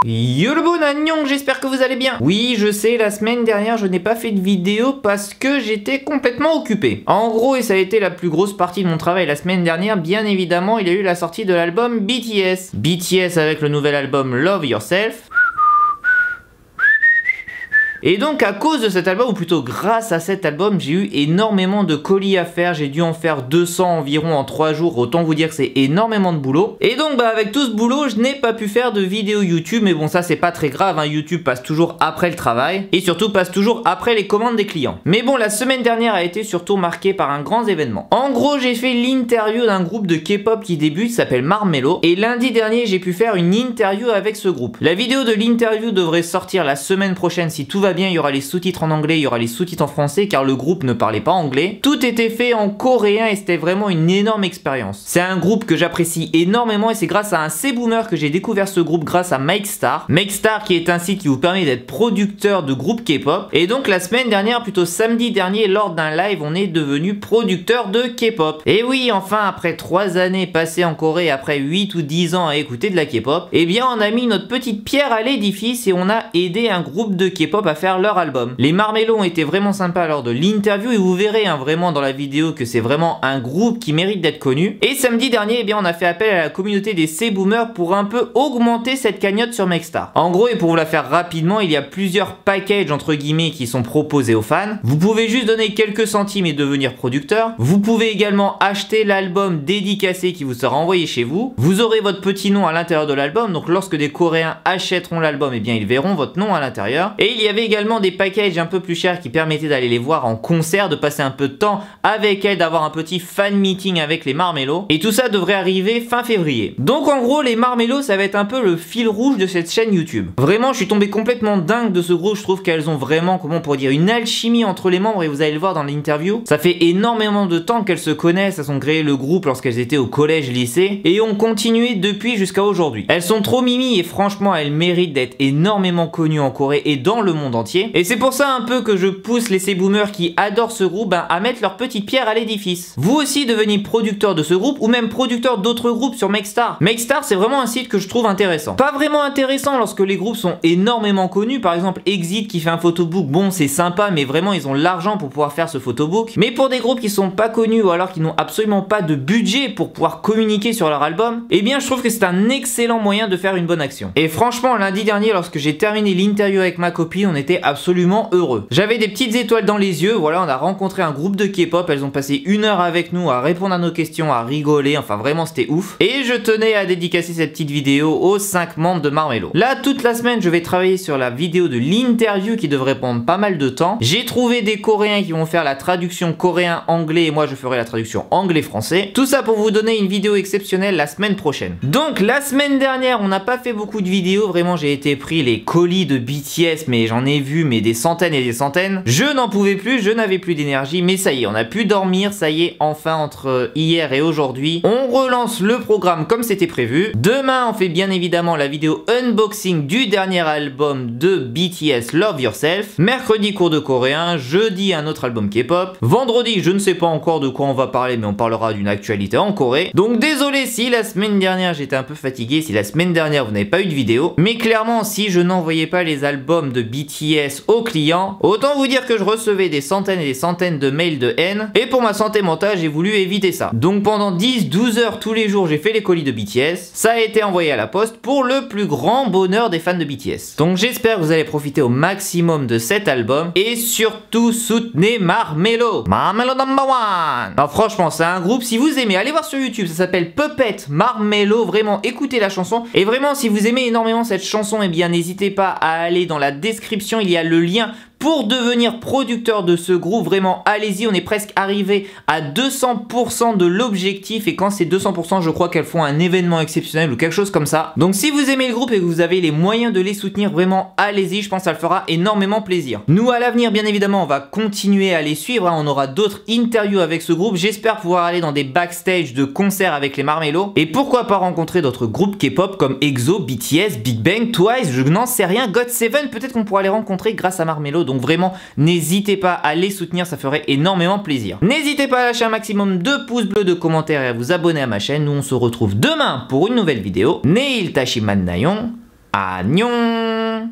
Yo le bon agnon, j'espère que vous allez bien. Oui, je sais, la semaine dernière, je n'ai pas fait de vidéo parce que j'étais complètement occupé. En gros, et ça a été la plus grosse partie de mon travail la semaine dernière, bien évidemment, il y a eu la sortie de l'album BTS. BTS avec le nouvel album Love Yourself. Et donc à cause de cet album, ou plutôt grâce à cet album, j'ai eu énormément de colis à faire, j'ai dû en faire 200 environ en 3 jours, autant vous dire que c'est énormément de boulot. Et donc avec tout ce boulot, je n'ai pas pu faire de vidéo YouTube, mais bon ça c'est pas très grave, hein. YouTube passe toujours après le travail, et surtout passe toujours après les commandes des clients. Mais bon, la semaine dernière a été surtout marquée par un grand événement. En gros, j'ai fait l'interview d'un groupe de K-pop qui débute, qui s'appelle Marshmello, et lundi dernier j'ai pu faire une interview avec ce groupe. La vidéo de l'interview devrait sortir la semaine prochaine si tout va bien, il y aura les sous-titres en anglais, il y aura les sous-titres en français car le groupe ne parlait pas anglais. Tout était fait en coréen et c'était vraiment une énorme expérience. C'est un groupe que j'apprécie énormément et c'est grâce à un C-Boomer que j'ai découvert ce groupe grâce à Makestar. Makestar qui est un site qui vous permet d'être producteur de groupes K-pop. Et donc la semaine dernière, plutôt samedi dernier, lors d'un live, on est devenu producteur de K-pop. Et oui, enfin après 3 années passées en Corée, après 8 ou 10 ans à écouter de la K-pop, eh bien on a mis notre petite pierre à l'édifice et on a aidé un groupe de K-pop à faire leur album. Les Marshmello ont été vraiment sympas lors de l'interview et vous verrez vraiment dans la vidéo que c'est vraiment un groupe qui mérite d'être connu. Et samedi dernier, eh bien, on a fait appel à la communauté des C-Boomers pour un peu augmenter cette cagnotte sur Makestar. En gros, et pour vous la faire rapidement, il y a plusieurs packages entre guillemets qui sont proposés aux fans. Vous pouvez juste donner quelques centimes et devenir producteur. Vous pouvez également acheter l'album dédicacé qui vous sera envoyé chez vous. Vous aurez votre petit nom à l'intérieur de l'album, donc lorsque des Coréens achèteront l'album, eh bien ils verront votre nom à l'intérieur. Et il y avait également des packages un peu plus chers qui permettaient d'aller les voir en concert, de passer un peu de temps avec elles, d'avoir un petit fan meeting avec les Marshmello. Et tout ça devrait arriver fin février. Donc en gros, les Marshmello, ça va être un peu le fil rouge de cette chaîne YouTube. Vraiment, je suis tombé complètement dingue de ce groupe. Je trouve qu'elles ont vraiment, comment on pourrait dire, une alchimie entre les membres et vous allez le voir dans l'interview. Ça fait énormément de temps qu'elles se connaissent. Elles ont créé le groupe lorsqu'elles étaient au collège, lycée et ont continué depuis jusqu'à aujourd'hui. Elles sont trop mimi et franchement, elles méritent d'être énormément connues en Corée et dans le monde entier. Et c'est pour ça un peu que je pousse les C-Boomers qui adorent ce groupe à mettre leur petite pierre à l'édifice. Vous aussi devenez producteur de ce groupe ou même producteur d'autres groupes sur Makestar. Makestar, c'est vraiment un site que je trouve intéressant. Pas vraiment intéressant lorsque les groupes sont énormément connus. Par exemple, Exit qui fait un photobook, bon c'est sympa mais vraiment ils ont l'argent pour pouvoir faire ce photobook. Mais pour des groupes qui sont pas connus ou alors qui n'ont absolument pas de budget pour pouvoir communiquer sur leur album, eh bien je trouve que c'est un excellent moyen de faire une bonne action. Et franchement, lundi dernier lorsque j'ai terminé l'interview avec ma copine, on était absolument heureux. J'avais des petites étoiles dans les yeux, voilà, on a rencontré un groupe de K-pop, elles ont passé 1 heure avec nous à répondre à nos questions, à rigoler, enfin vraiment c'était ouf. Et je tenais à dédicacer cette petite vidéo aux 5 membres de Marshmello. Là, toute la semaine, je vais travailler sur la vidéo de l'interview qui devrait prendre pas mal de temps. J'ai trouvé des Coréens qui vont faire la traduction coréen-anglais et moi je ferai la traduction anglais-français. Tout ça pour vous donner une vidéo exceptionnelle la semaine prochaine. Donc la semaine dernière, on n'a pas fait beaucoup de vidéos, vraiment j'ai été pris les colis de BTS, mais j'en ai vu mais des centaines et des centaines. Je n'en pouvais plus, je n'avais plus d'énergie, mais ça y est, on a pu dormir, ça y est, enfin entre hier et aujourd'hui, on relance le programme comme c'était prévu. Demain, on fait bien évidemment la vidéo unboxing du dernier album de BTS, Love Yourself. Mercredi, cours de coréen. Jeudi, un autre album K-pop. Vendredi, je ne sais pas encore de quoi on va parler, mais on parlera d'une actualité en Corée. Donc désolé si la semaine dernière j'étais un peu fatigué, si la semaine dernière vous n'avez pas eu de vidéo, mais clairement si je n'envoyais pas les albums de BTS aux clients, autant vous dire que je recevais des centaines et des centaines de mails de haine, et pour ma santé mentale j'ai voulu éviter ça. Donc pendant 10-12 heures tous les jours j'ai fait les colis de BTS, ça a été envoyé à la poste pour le plus grand bonheur des fans de BTS. Donc j'espère que vous allez profiter au maximum de cet album, et surtout soutenez Marshmello. Marshmello number one. Non franchement c'est un groupe, si vous aimez, allez voir sur YouTube, ça s'appelle Puppet Marshmello, vraiment écoutez la chanson, et vraiment si vous aimez énormément cette chanson, eh bien n'hésitez pas à aller dans la description, il y a le lien pour devenir producteur de ce groupe. Vraiment allez-y, on est presque arrivé à 200% de l'objectif et quand c'est 200% je crois qu'elles font un événement exceptionnel ou quelque chose comme ça. Donc si vous aimez le groupe et que vous avez les moyens de les soutenir, vraiment allez-y, je pense que ça le fera énormément plaisir. Nous à l'avenir bien évidemment on va continuer à les suivre, hein. On aura d'autres interviews avec ce groupe, j'espère pouvoir aller dans des backstage de concerts avec les Marshmello et pourquoi pas rencontrer d'autres groupes K-pop comme EXO, BTS, Big Bang, Twice, je n'en sais rien, GOT7, peut-être qu'on pourra les rencontrer grâce à Marshmello. Donc vraiment, n'hésitez pas à les soutenir, ça ferait énormément plaisir. N'hésitez pas à lâcher un maximum de pouces bleus, de commentaires et à vous abonner à ma chaîne. Nous, on se retrouve demain pour une nouvelle vidéo. Neil Tashiman Nayon. Agnon.